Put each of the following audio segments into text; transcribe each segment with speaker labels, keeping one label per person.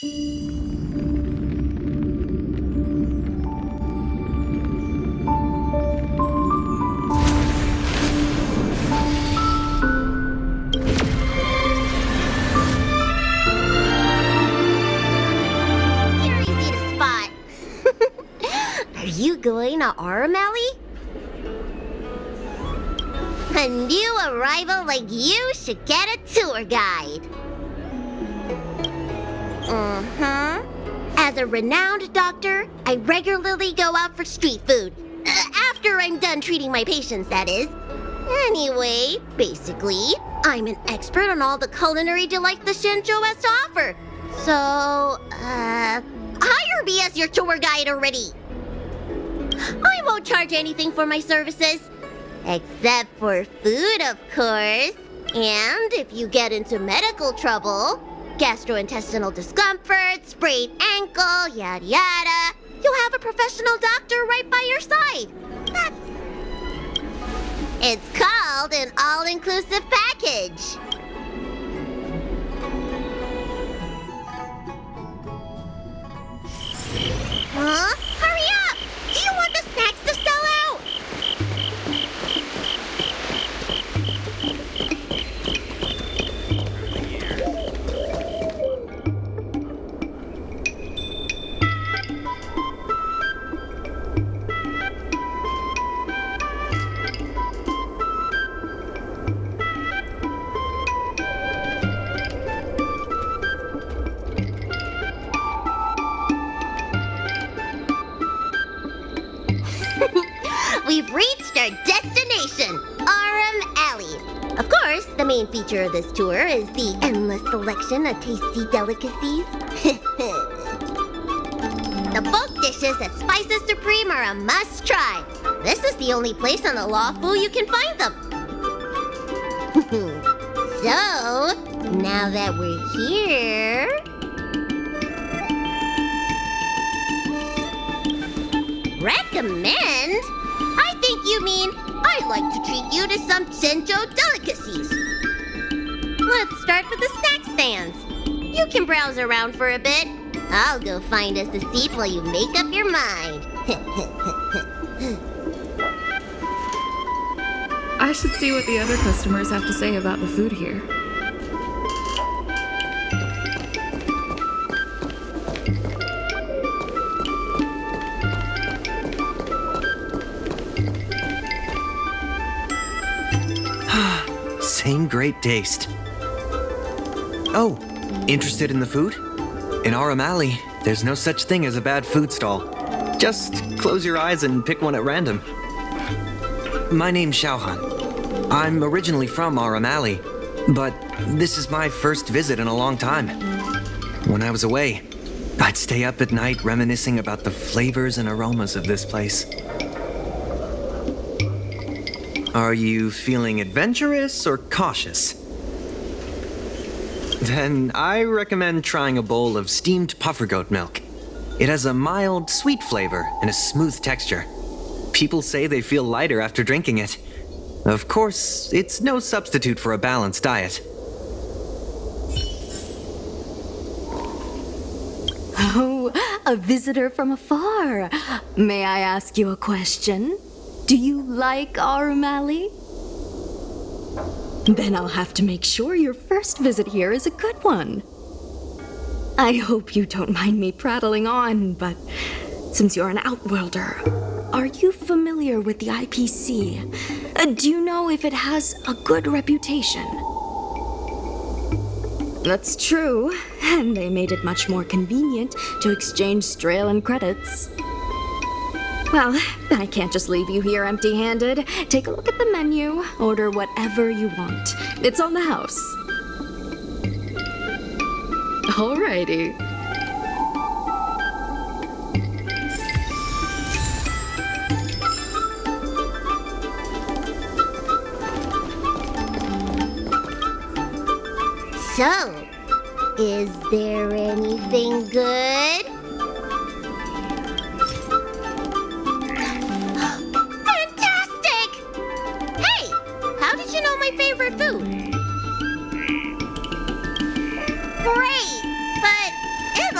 Speaker 1: Easy to spot. Are you going to Aurum-Alle? A new arrival like you should get a tour guide. As a renowned doctor, I regularly go out for street food. After I'm done treating my patients, that is. Anyway, basically, I'm an expert on all the culinary delights the Shenzhou has to offer. So, hire me as your tour guide already. I won't charge anything for my services. Except for food, of course. And if you get into medical trouble, gastrointestinal discomfort, sprained ankle, yada yada, you'll have a professional doctor right by your side. It's called an all-inclusive package. Huh? Hurry up! Do you want the snacks to sell out? We've reached our destination, Aurum-Alle. Of course, the main feature of this tour is the endless selection of tasty delicacies. The folk dishes at Spices Supreme are a must-try. This is the only place on the Lawfu you can find them. So, now that we're here... Recommend? I think you mean I'd like to treat you to some Shenzhou delicacies. Let's start with the snack stands. You can browse around for a bit. I'll go find us a seat while you make up your mind.
Speaker 2: I should see what the other customers have to say about the food here.
Speaker 3: Same great taste. Oh, interested in the food? In Aurum-Alle, there's no such thing as a bad food stall. Just close your eyes and pick one at random. My name's Xiaohan. I'm originally from Aurum-Alle, but this is my first visit in a long time. When I was away, I'd stay up at night reminiscing about the flavors and aromas of this place. Are you feeling adventurous or cautious? Then I recommend trying a bowl of steamed puffer goat milk. It has a mild, sweet flavor and a smooth texture. People say they feel lighter after drinking it. Of course, it's no substitute for a balanced diet.
Speaker 4: Oh, a visitor from afar. May I ask you a question? Do you like Aurum-Alle? Then I'll have to make sure your first visit here is a good one. I hope you don't mind me prattling on, but since you're an outworlder, are you familiar with the IPC? Do you know if it has a good reputation? That's true, and they made it much more convenient to exchange Strelin credits. Well, I can't just leave you here empty-handed. Take a look at the menu, order whatever you want. It's on the house. Alrighty.
Speaker 1: So, is there anything good? Fantastic! Hey, how did you know my favorite food? Great, but it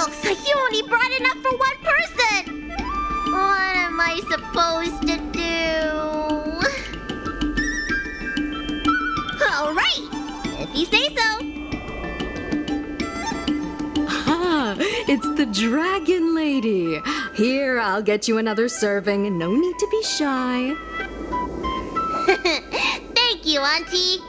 Speaker 1: If you say so.
Speaker 4: Ah, it's the Dragon Lady. Here, I'll get you another serving. No need to be shy.
Speaker 1: Thank you, Auntie.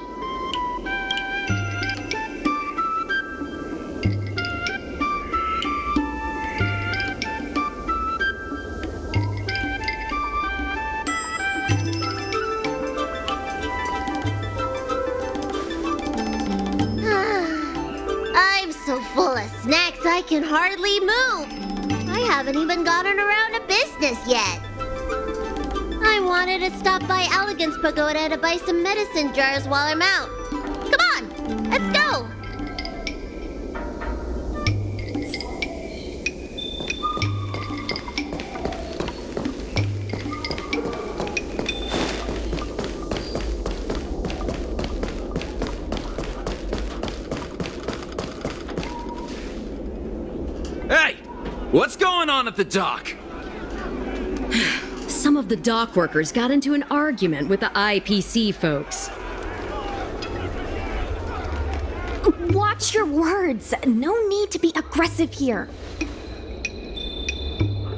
Speaker 1: I'm so full of snacks I can hardly move. I haven't even gotten around to business yet. I wanted to stop by Elegance Pagoda to buy some medicine jars while I'm out. Come on, let's go.
Speaker 5: Hey! What's going on at the dock?
Speaker 4: Some of the dock workers got into an argument with the IPC folks. Watch your words. No need to be aggressive here.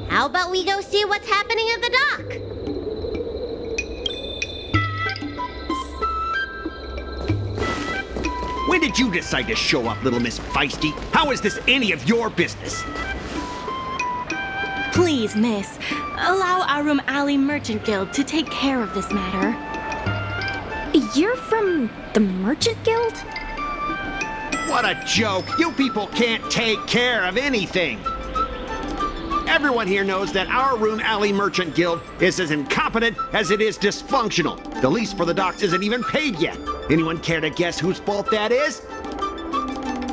Speaker 1: How about we go see what's happening at the dock?
Speaker 6: When did you decide to show up, little Miss Feisty? How is this any of your business?
Speaker 7: Please, miss, allow Aurum-Alle Merchant Guild to take care of this matter.
Speaker 4: You're from the Merchant Guild?
Speaker 6: What a joke! You people can't take care of anything! Everyone here knows that our Aurum-Alle Merchant Guild is as incompetent as it is dysfunctional. The lease for the docks isn't even paid yet. Anyone care to guess whose fault that is?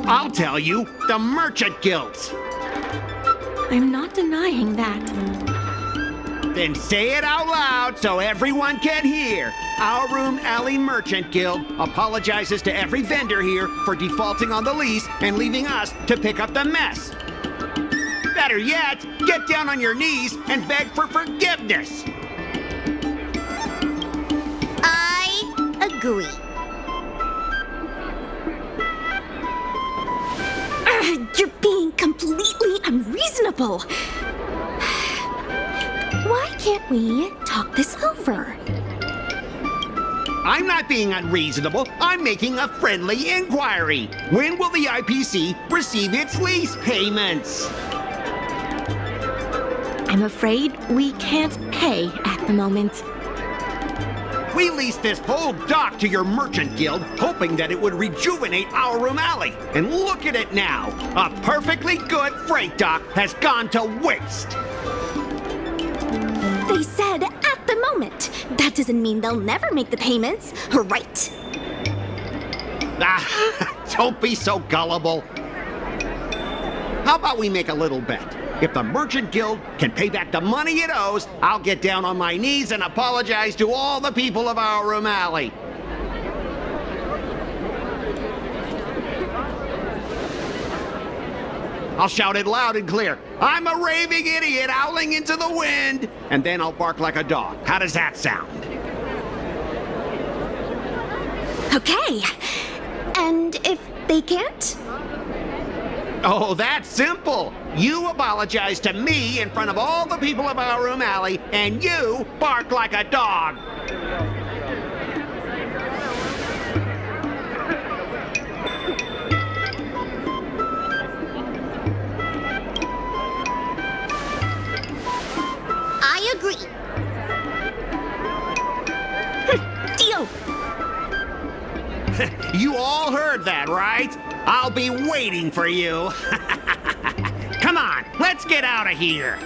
Speaker 6: I'll tell you, the Merchant Guild's.
Speaker 7: I'm not denying that.
Speaker 6: Then say it out loud so everyone can hear. Our Aurum-Alle Merchant Guild apologizes to every vendor here for defaulting on the lease and leaving us to pick up the mess. Better yet, get down on your knees and beg for forgiveness.
Speaker 1: I agree.
Speaker 4: You're being completely unreasonable. Why can't we talk this over?
Speaker 6: I'm not being unreasonable. I'm making a friendly inquiry. When will the IPC receive its lease payments?
Speaker 7: I'm afraid we can't pay at the moment.
Speaker 6: We leased this whole dock to your merchant guild, hoping that it would rejuvenate our Aurum-Alle. And look at it now. A perfectly good freight dock has gone to waste.
Speaker 4: They said at the moment. That doesn't mean they'll never make the payments, right?
Speaker 6: Don't be so gullible. How about we make a little bet? If the Merchant Guild can pay back the money it owes, I'll get down on my knees and apologize to all the people of our Aurum-Alle. I'll shout it loud and clear. I'm a raving idiot howling into the wind. And then I'll bark like a dog. How does that sound?
Speaker 4: Okay. And if they can't?
Speaker 6: Oh, that's simple. You apologize to me in front of all the people of our Aurum-Alle, and you bark like a dog.
Speaker 1: I agree.
Speaker 4: Deal.
Speaker 6: You all heard that, right? I'll be waiting for you. Come on, let's get out of here.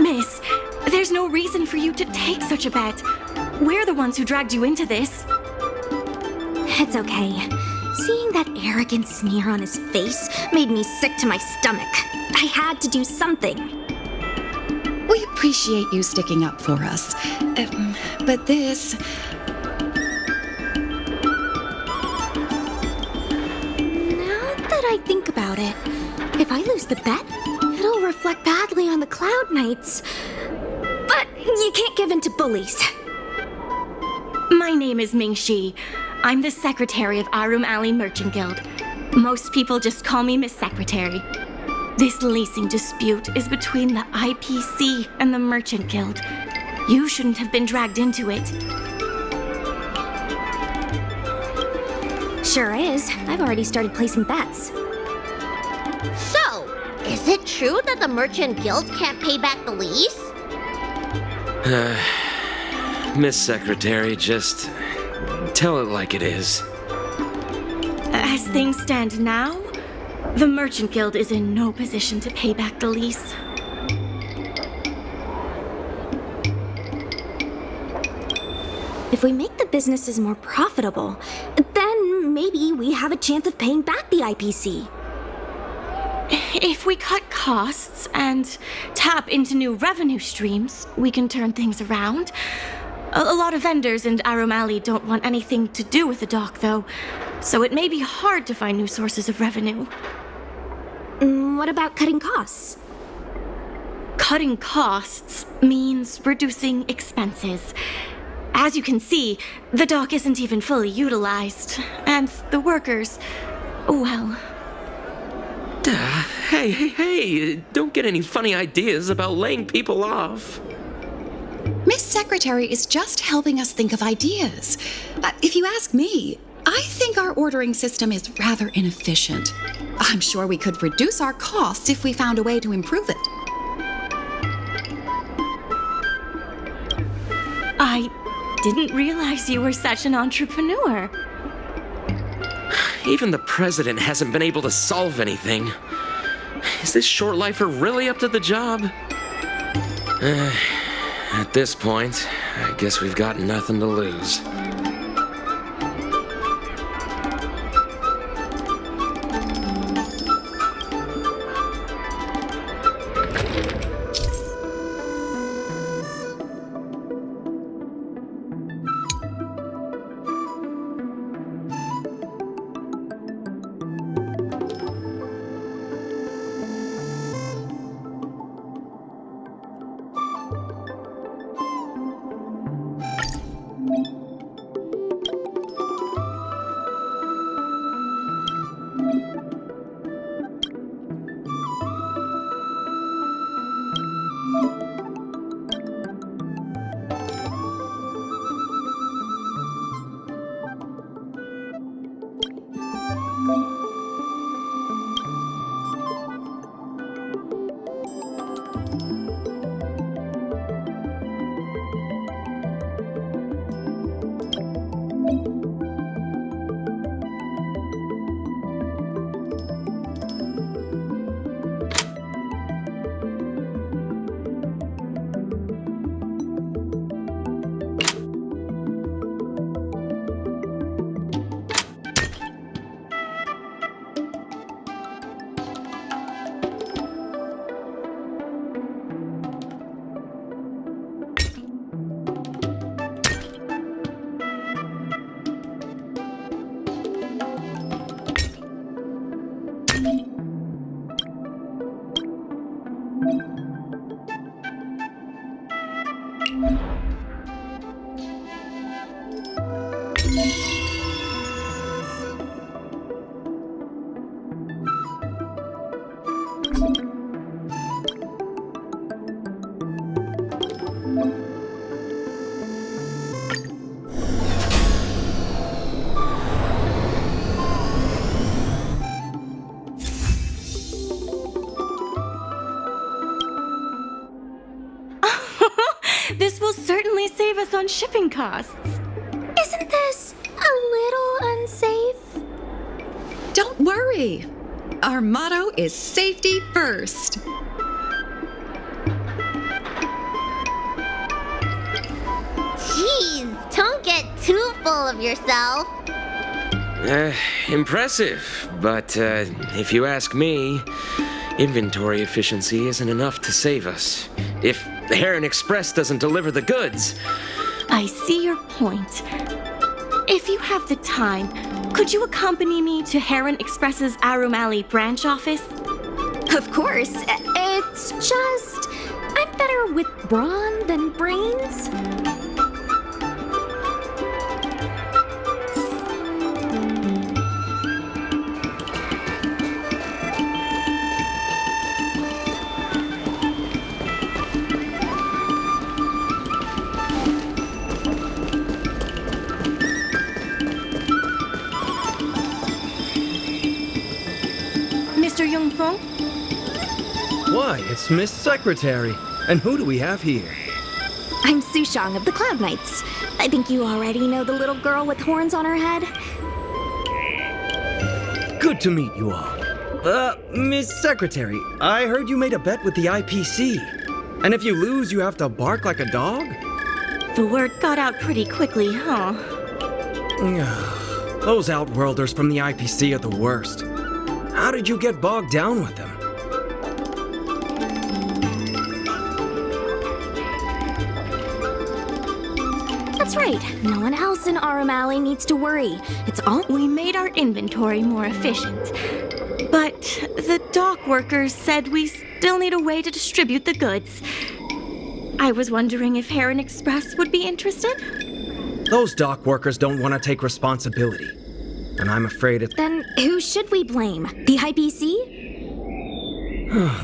Speaker 7: Miss, there's no reason for you to take such a bet. We're the ones who dragged you into this.
Speaker 4: It's okay. Seeing that arrogant sneer on his face made me sick to my stomach. I had to do something.
Speaker 2: We appreciate you sticking up for us. But this...
Speaker 4: Now that I think about it. If I lose the bet, it'll reflect badly on the Cloud Knights. But you can't give in to bullies.
Speaker 7: My name is Ming-Shi. I'm the secretary of Aurum-Alle Merchant Guild. Most people just call me Miss Secretary. This leasing dispute is between the IPC and the Merchant Guild. You shouldn't have been dragged into it.
Speaker 4: Sure is. I've already started placing bets.
Speaker 1: So, is it true that the Merchant Guild can't pay back the lease?
Speaker 5: Miss Secretary, just tell it like it is.
Speaker 7: As things stand now, the Merchant Guild is in no position to pay back the lease.
Speaker 4: If we make the businesses more profitable, then maybe we have a chance of paying back the IPC.
Speaker 7: If we cut costs and tap into new revenue streams, we can turn things around. A lot of vendors in Aurum-Alle don't want anything to do with the dock, though, so it may be hard to find new sources of revenue.
Speaker 4: What about cutting costs?
Speaker 7: Cutting costs means reducing expenses. As you can see, the dock isn't even fully utilized, and the workers, well...
Speaker 5: Hey, don't get any funny ideas about laying people off.
Speaker 2: Miss Secretary is just helping us think of ideas. If you ask me, I think our ordering system is rather inefficient. I'm sure we could reduce our costs if we found a way to improve it.
Speaker 7: I didn't realize you were such an entrepreneur.
Speaker 5: Even the president hasn't been able to solve anything. Is this short lifer really up to the job? At this point, I guess we've got nothing to lose.
Speaker 7: This will certainly save us on shipping costs.
Speaker 4: Isn't this a little unsafe?
Speaker 2: Don't worry. Our motto is safety first.
Speaker 1: Jeez, don't get too full of yourself.
Speaker 5: Impressive, but if you ask me, inventory efficiency isn't enough to save us. If the Heron Express doesn't deliver the goods.
Speaker 7: I see your point. If you have the time, Could you accompany me to Heron Express's Aurum-Alle branch office?
Speaker 4: Of course. It's just... I'm better with brawn than brains.
Speaker 7: Mr. Jungfeng?
Speaker 8: Why, it's Miss Secretary. And who do we have here?
Speaker 4: I'm Sushang of the Cloud Knights. I think you already know the little girl with horns on her head.
Speaker 8: Good to meet you all. Miss Secretary, I heard you made a bet with the IPC. And if you lose, you have to bark like a dog?
Speaker 7: The word got out pretty quickly, huh?
Speaker 8: Those Outworlders from the IPC are the worst. How did you get bogged down with them?
Speaker 4: That's right. No one else in Aurum-Alle needs to worry. It's all...
Speaker 7: We made our inventory more efficient. But the dock workers said we still need a way to distribute the goods. I was wondering if Heron Express would be interested?
Speaker 8: Those dock workers don't want to take responsibility. And I'm afraid it's...
Speaker 4: Then who should we blame? The IPC?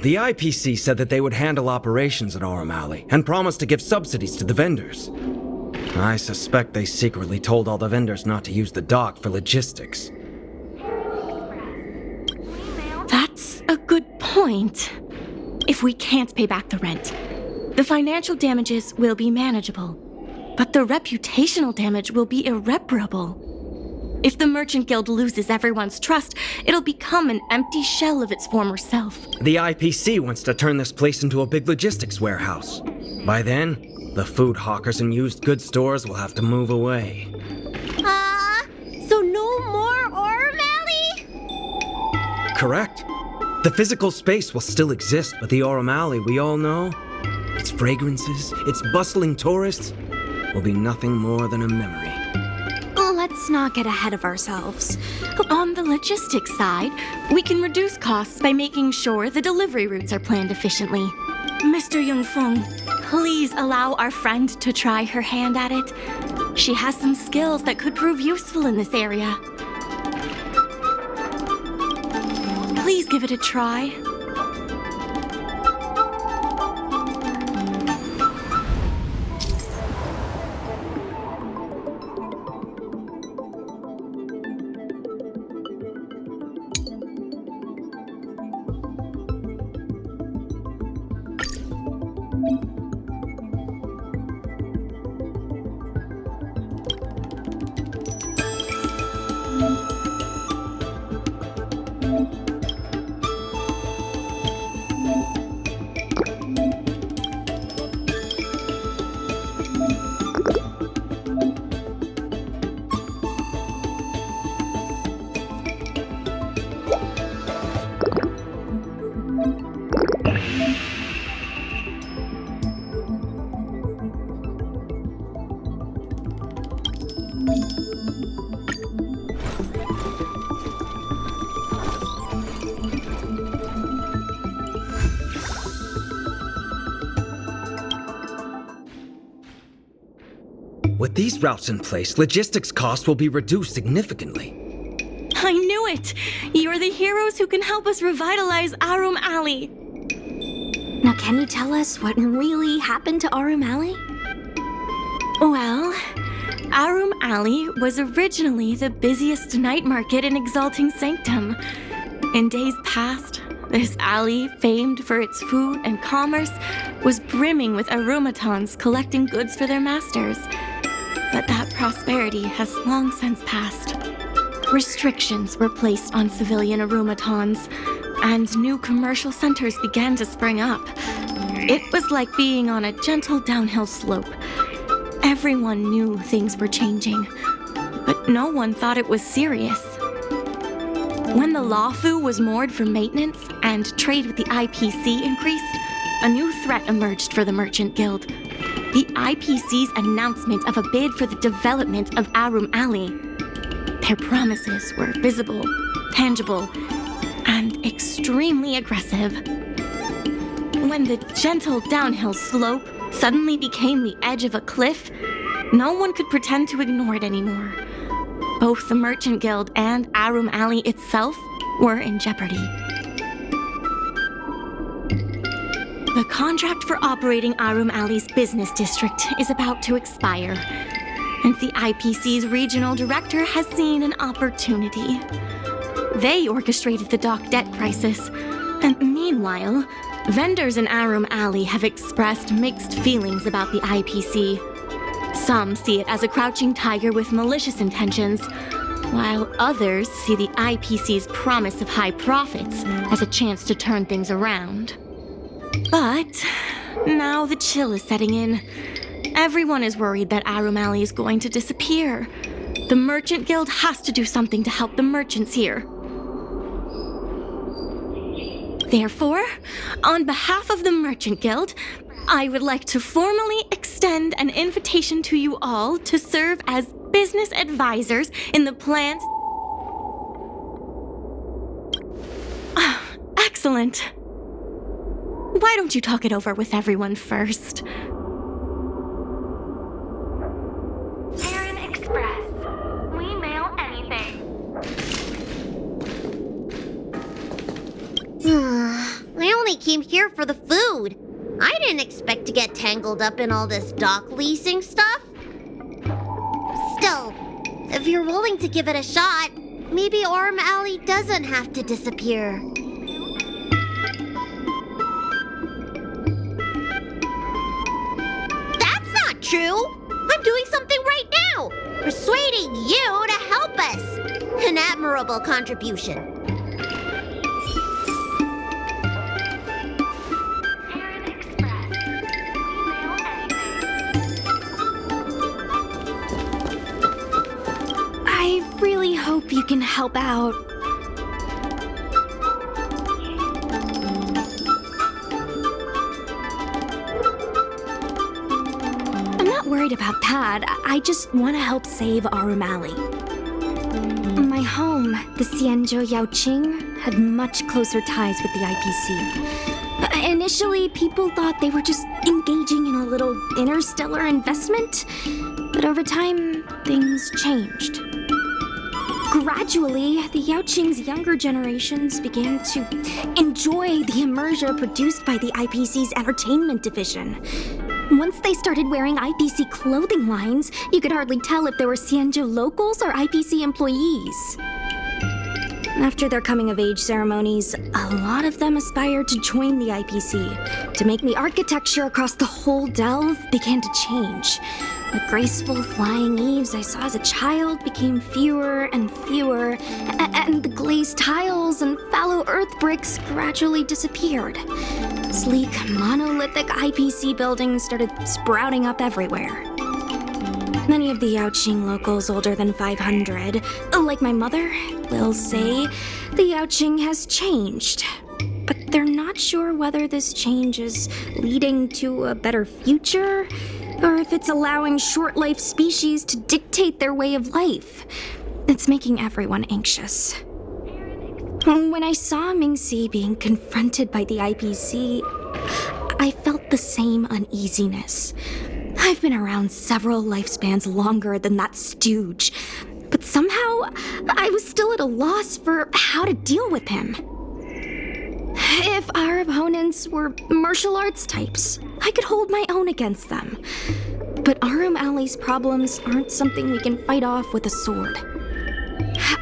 Speaker 8: The IPC said that they would handle operations at Aurum-Alle and promised to give subsidies to the vendors. I suspect they secretly told all the vendors not to use the dock for logistics.
Speaker 7: That's a good point. If we can't pay back the rent, the financial damages will be manageable, but the reputational damage will be irreparable. If the Merchant Guild loses everyone's trust, it'll become an empty shell of its former self.
Speaker 8: The IPC wants to turn this place into a big logistics warehouse. By then, the food hawkers and used goods stores will have to move away.
Speaker 1: So no more Aurum-Alle?
Speaker 8: Correct. The physical space will still exist, but the Aurum-Alle we all know, its fragrances, its bustling tourists, will be nothing more than a memory.
Speaker 4: Let's not get ahead of ourselves.
Speaker 7: On the logistics side, we can reduce costs by making sure the delivery routes are planned efficiently. Mr. Jungfeng, please allow our friend to try her hand at it. She has some skills that could prove useful in this area. Please give it a try.
Speaker 8: With these routes in place, logistics costs will be reduced significantly.
Speaker 7: I knew it! You're the heroes who can help us revitalize Aurum-Alle.
Speaker 4: Now, can you tell us what really happened to Aurum-Alle?
Speaker 7: Well, Aurum-Alle was originally the busiest night market in Exalting Sanctum. In days past, this alley, famed for its food and commerce, was brimming with aromatons collecting goods for their masters. But that prosperity has long since passed. Restrictions were placed on civilian aromatons, and new commercial centers began to spring up. It was like being on a gentle downhill slope. Everyone knew things were changing, but no one thought it was serious. When the Lawfu was moored for maintenance and trade with the IPC increased, a new threat emerged for the Merchant Guild. The IPC's announcement of a bid for the development of Aurum-Alle. Their promises were visible, tangible, and extremely aggressive. When the gentle downhill slope suddenly became the edge of a cliff, no one could pretend to ignore it anymore. Both the Merchant Guild and Aurum-Alle itself were in jeopardy. The contract for operating Aurum-Alle's business district is about to expire, and the IPC's regional director has seen an opportunity. They orchestrated the dock debt crisis, and meanwhile, vendors in Aurum-Alle have expressed mixed feelings about the IPC. Some see it as a crouching tiger with malicious intentions, while others see the IPC's promise of high profits as a chance to turn things around. But now the chill is setting in. Everyone is worried that Aurum-Alle is going to disappear. The Merchant Guild has to do something to help the merchants here. Therefore, on behalf of the Merchant Guild, I would like to formally extend an invitation to you all to serve as business advisors in the plans. Excellent. Why don't you talk it over with everyone first?
Speaker 9: Aaron Express. We mail anything.
Speaker 1: I only came here for the food. I didn't expect to get tangled up in all this dock leasing stuff. Still, if you're willing to give it a shot, maybe Aurum-Alle doesn't have to disappear. That's not true! I'm doing something right now! Persuading you to help us! An admirable contribution.
Speaker 9: Aaron Express. We mail anything.
Speaker 4: I really hope you can help out. I'm not worried about that. I just want to help save Aurum-Alle. My home, the Xianzhou Yaoqing, had much closer ties with the IPC. Initially, people thought they were just engaging in a little interstellar investment, but over time, things changed. Gradually, the Yaoqing's younger generations began to enjoy the immersion produced by the IPC's entertainment division. Once they started wearing IPC clothing lines, you could hardly tell if they were Xianzhou locals or IPC employees. After their coming-of-age ceremonies, a lot of them aspired to join the IPC, to make the architecture across the whole delve begin to change. The graceful flying eaves I saw as a child became fewer and fewer, and the glazed tiles and fallow earth bricks gradually disappeared. Sleek, monolithic IPC buildings started sprouting up everywhere. Many of the Yaoqing locals older than 500, like my mother, will say the Yaoqing has changed. But they're not sure whether this change is leading to a better future, or if it's allowing short-life species to dictate their way of life. It's making everyone anxious. When I saw Mingxi being confronted by the IPC, I felt the same uneasiness. I've been around several lifespans longer than that stooge, but somehow I was still at a loss for how to deal with him. If our opponents were martial arts types, I could hold my own against them. But Aurum-Alle's problems aren't something we can fight off with a sword.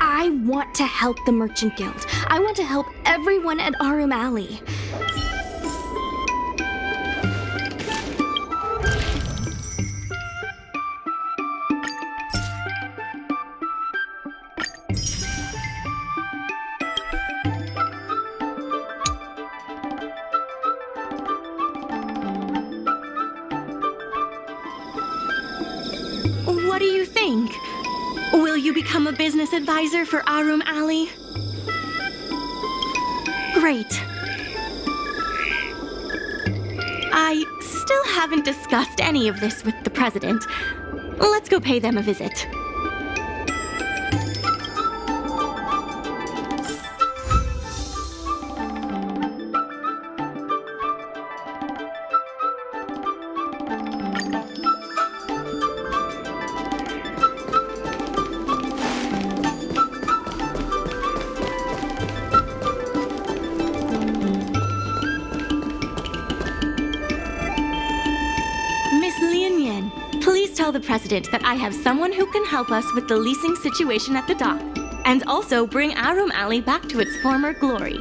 Speaker 4: I want to help the Merchant Guild. I want to help everyone at Aurum-Alle.
Speaker 7: What do you think? Will you become a business advisor for Aurum-Alle? Great. I still haven't discussed any of this with the president. Let's go pay them a visit. tell the president that I have someone who can help us with the leasing situation at the dock, and also bring Aurum-Alle back to its former glory.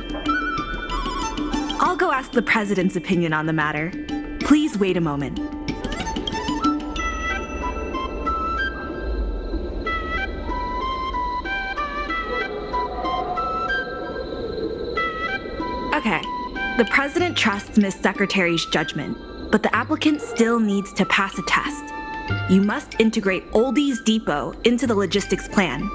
Speaker 10: I'll go ask the president's opinion on the matter. Please wait a moment. Okay, the president trusts Miss Secretary's judgment, but the applicant still needs to pass a test. You must integrate Oldies Depot into the logistics plan.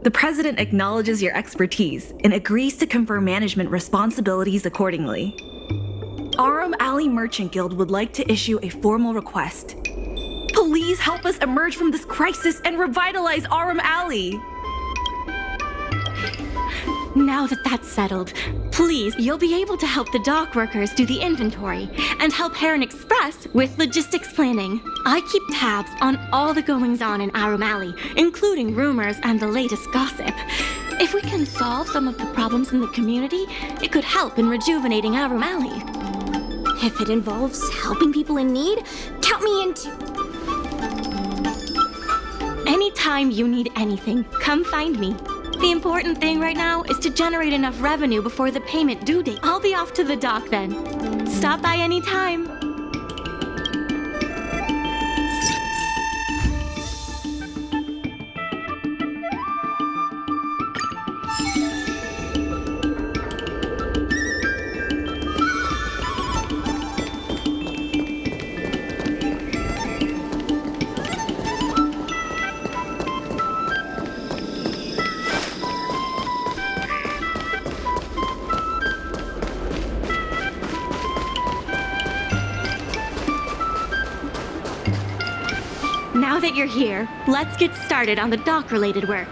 Speaker 10: The president acknowledges your expertise and agrees to confer management responsibilities accordingly. Aurum-Alle Merchant Guild would like to issue a formal request. Please help us emerge from this crisis and revitalize Aurum-Alle.
Speaker 7: Now that that's settled, please, you'll be able to help the dock workers do the inventory and help Heron Express with logistics planning. I keep tabs on all the goings-on in Aurum-Alle, including rumors and the latest gossip. If we can solve some of the problems in the community, it could help in rejuvenating Aurum-Alle.
Speaker 1: If it involves helping people in need, count me into...
Speaker 7: Anytime you need anything, come find me. The important thing right now is to generate enough revenue before the payment due date. I'll be off to the dock then. Stop by anytime. Now that you're here, let's get started on the dock-related work.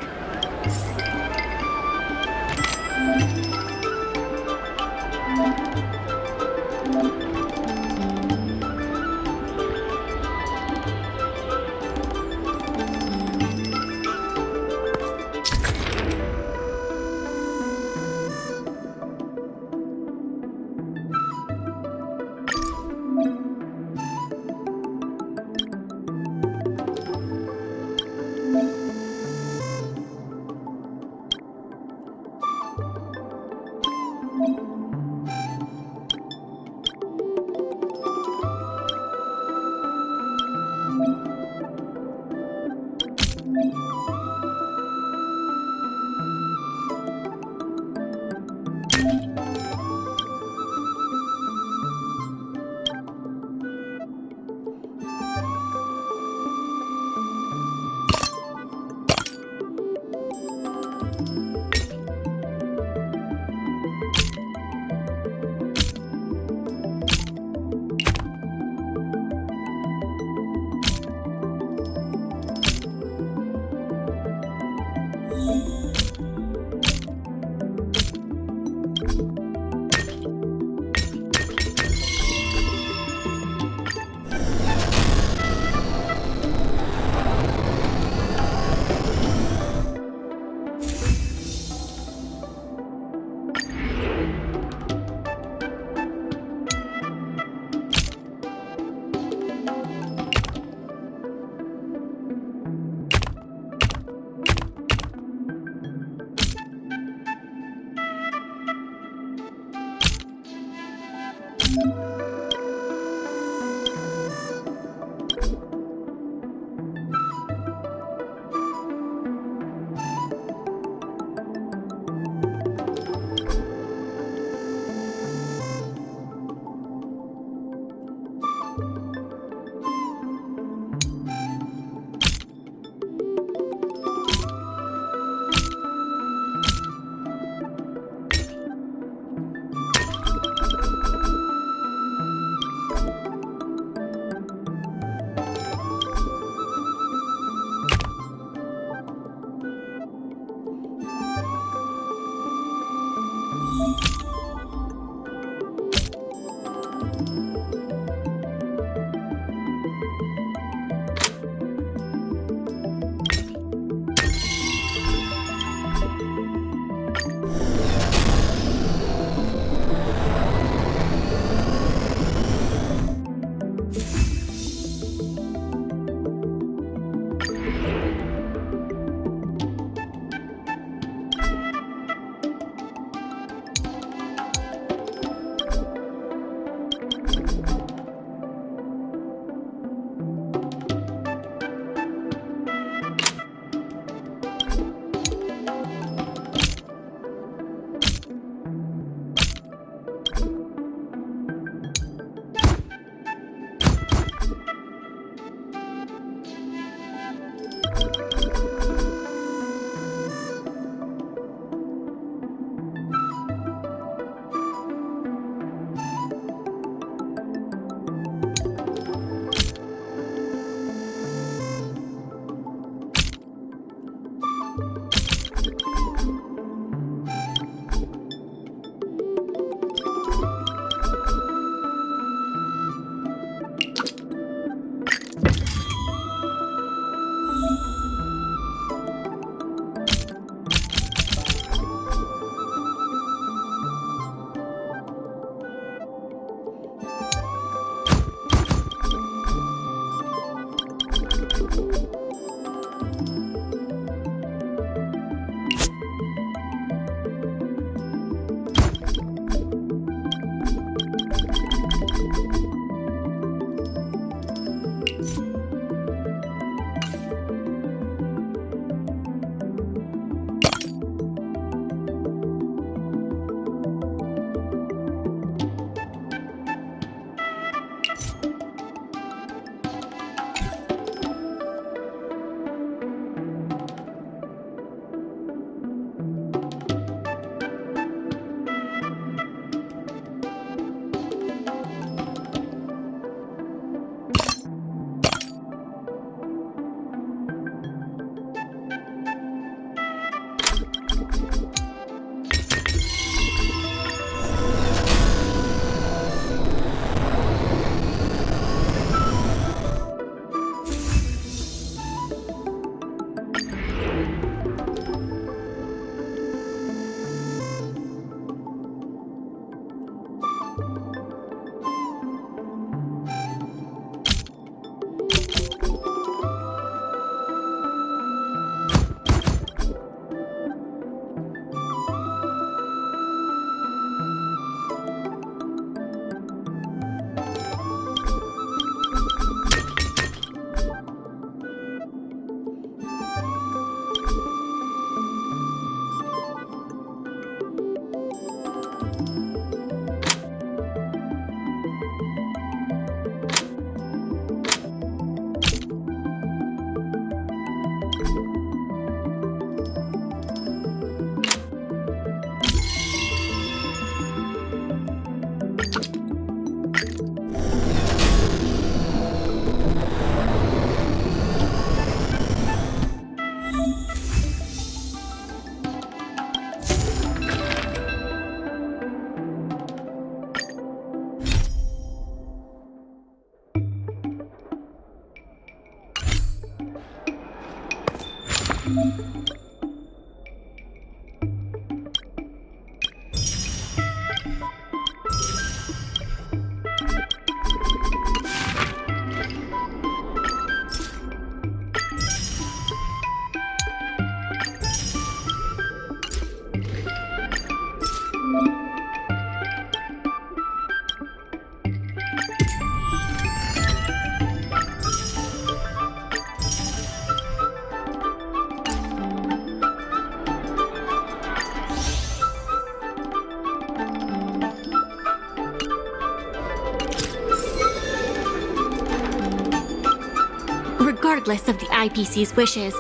Speaker 7: regardless of the IPC's wishes,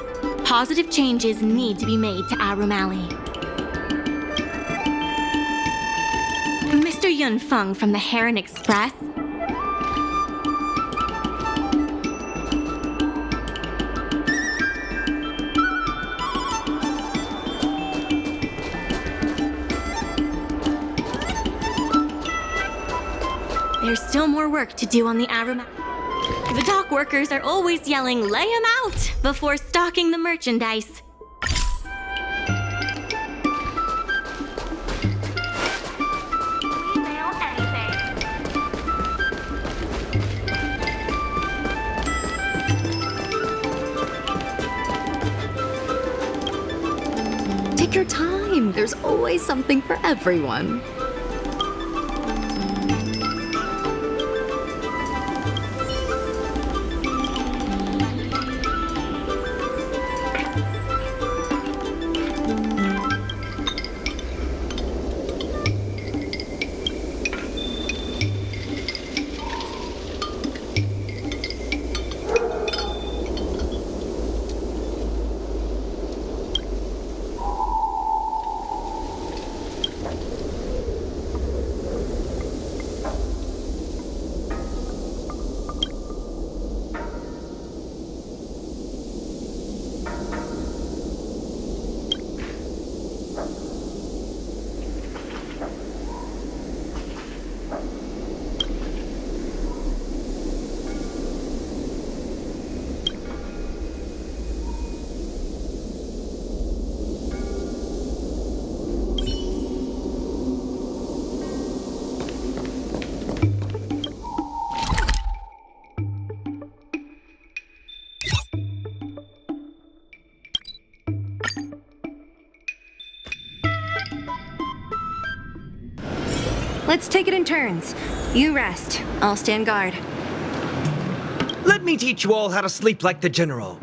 Speaker 7: positive changes need to be made to Aurum-Alle. Mr. Yun Feng from the Heron Express. There's still more work to do on the Aurum-Alle. The dock workers are always yelling, "Lay 'em out!" before stocking the merchandise.
Speaker 9: We mail anything.
Speaker 4: Take your time. There's always something for everyone.
Speaker 11: Let's take it in turns. You rest. I'll stand guard.
Speaker 8: Let me teach you all how to sleep like the general.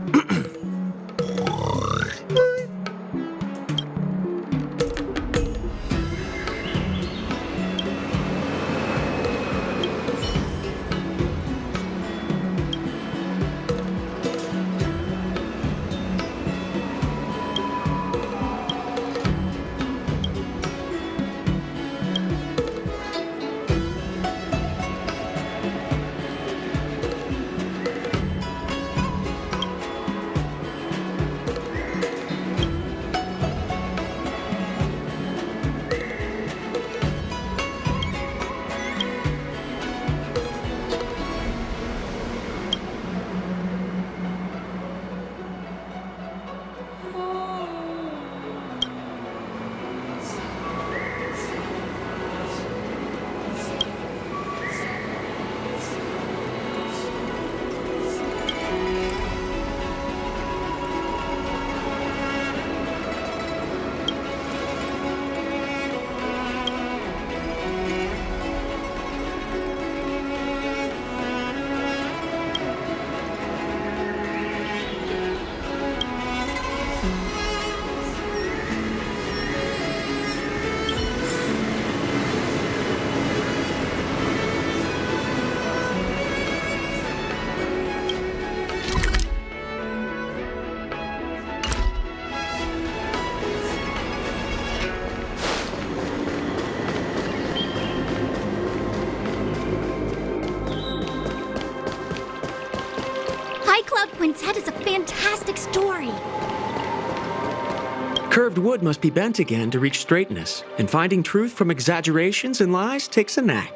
Speaker 1: Club Quintet is a fantastic story.
Speaker 12: Curved wood must be bent again to reach straightness, and finding truth from exaggerations and lies takes a knack.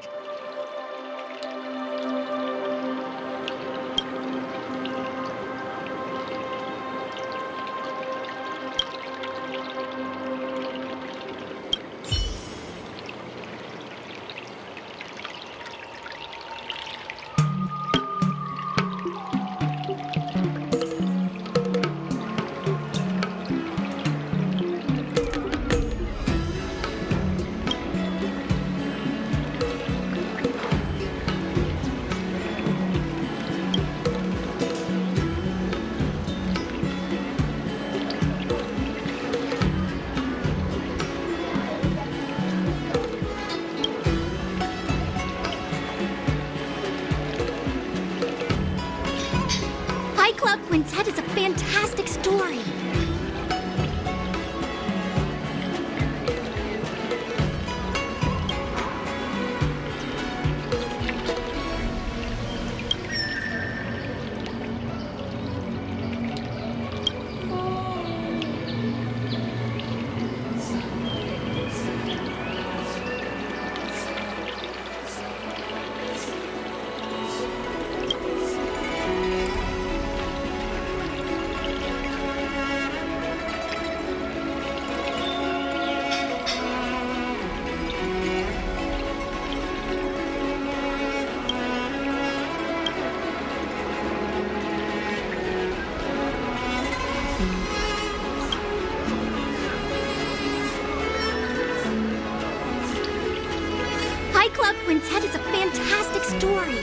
Speaker 7: story.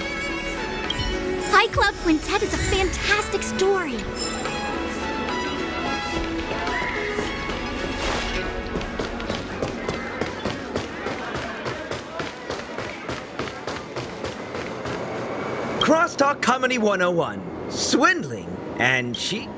Speaker 7: High Cloud Quintet is a fantastic story.
Speaker 13: Crosstalk Comedy 101. Swindling and cheat.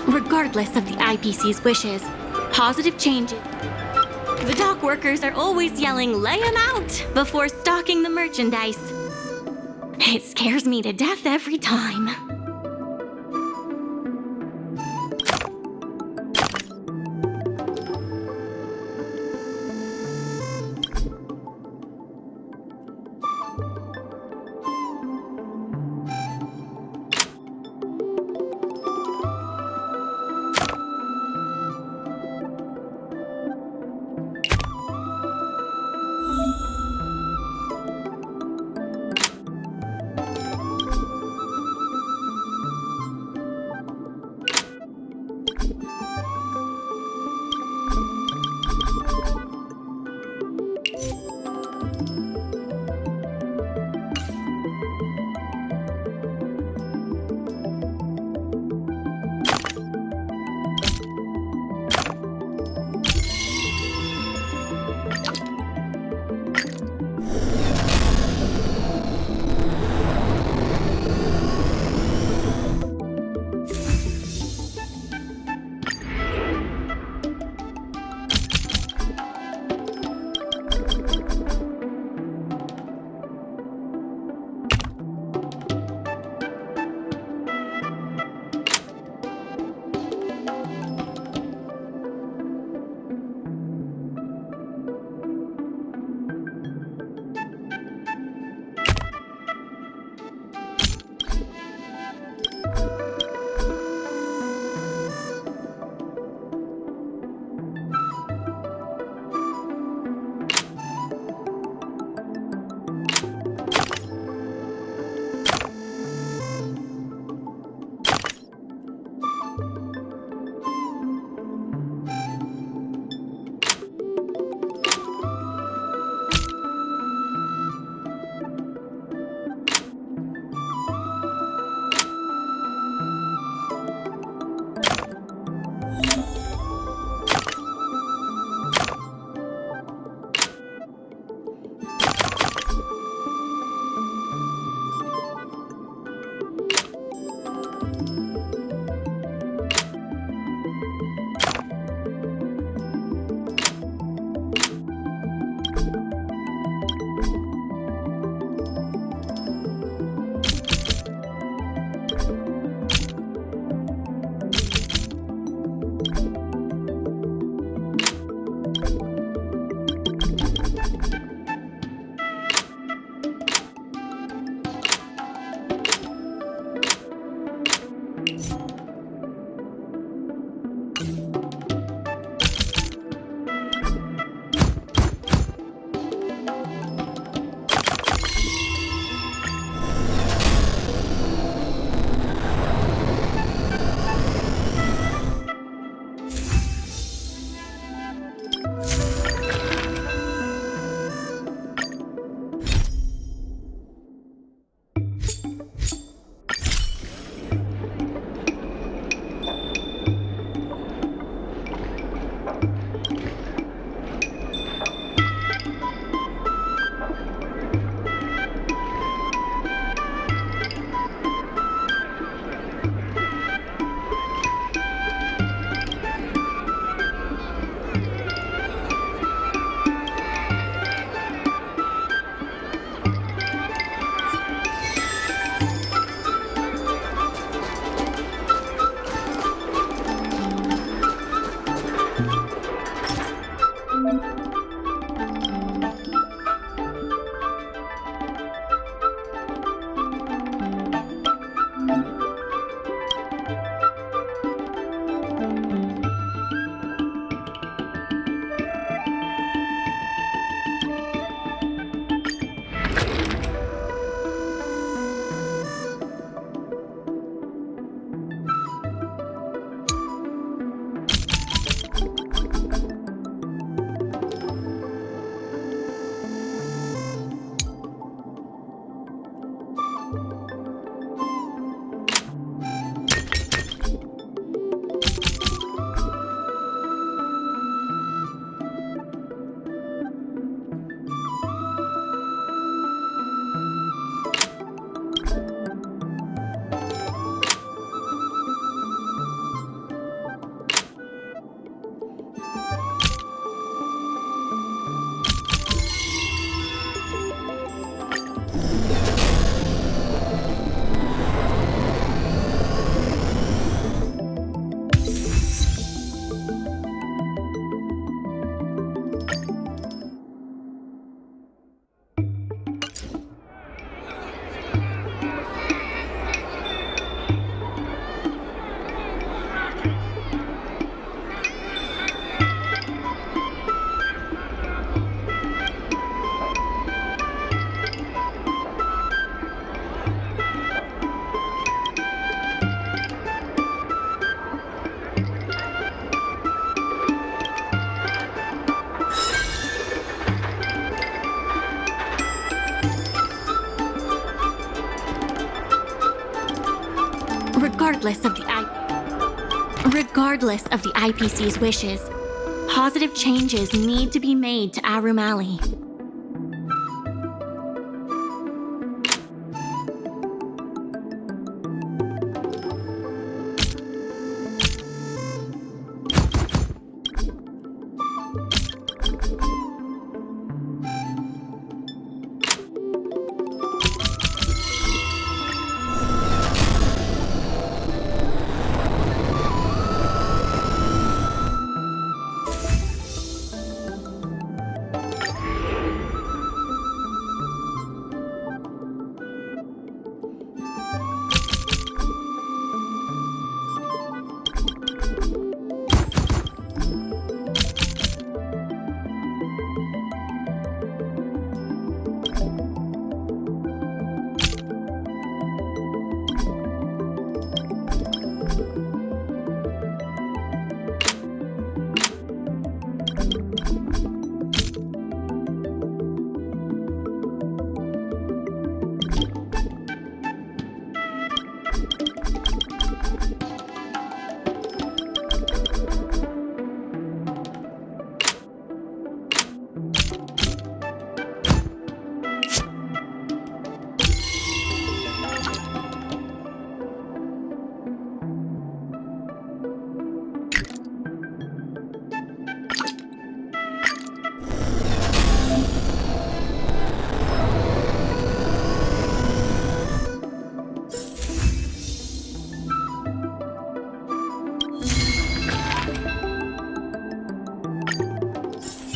Speaker 7: Regardless of the IPC's wishes, positive changes. The dock workers are always yelling, "Lay 'em out!" before stocking the merchandise. It scares me to death every time. regardless of the IPC's wishes. Positive changes need to be made to Aurum-Alle.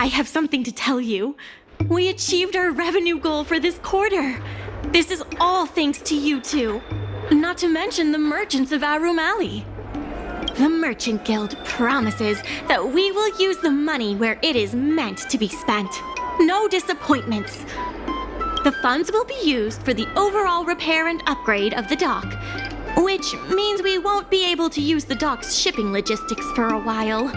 Speaker 7: I have something to tell you. We achieved our revenue goal for this quarter. This is all thanks to you two. Not to mention the merchants of Aurum-Alle. The Merchant Guild promises that we will use the money where it is meant to be spent. No disappointments. The funds will be used for the overall repair and upgrade of the dock, which means we won't be able to use the dock's shipping logistics for a while.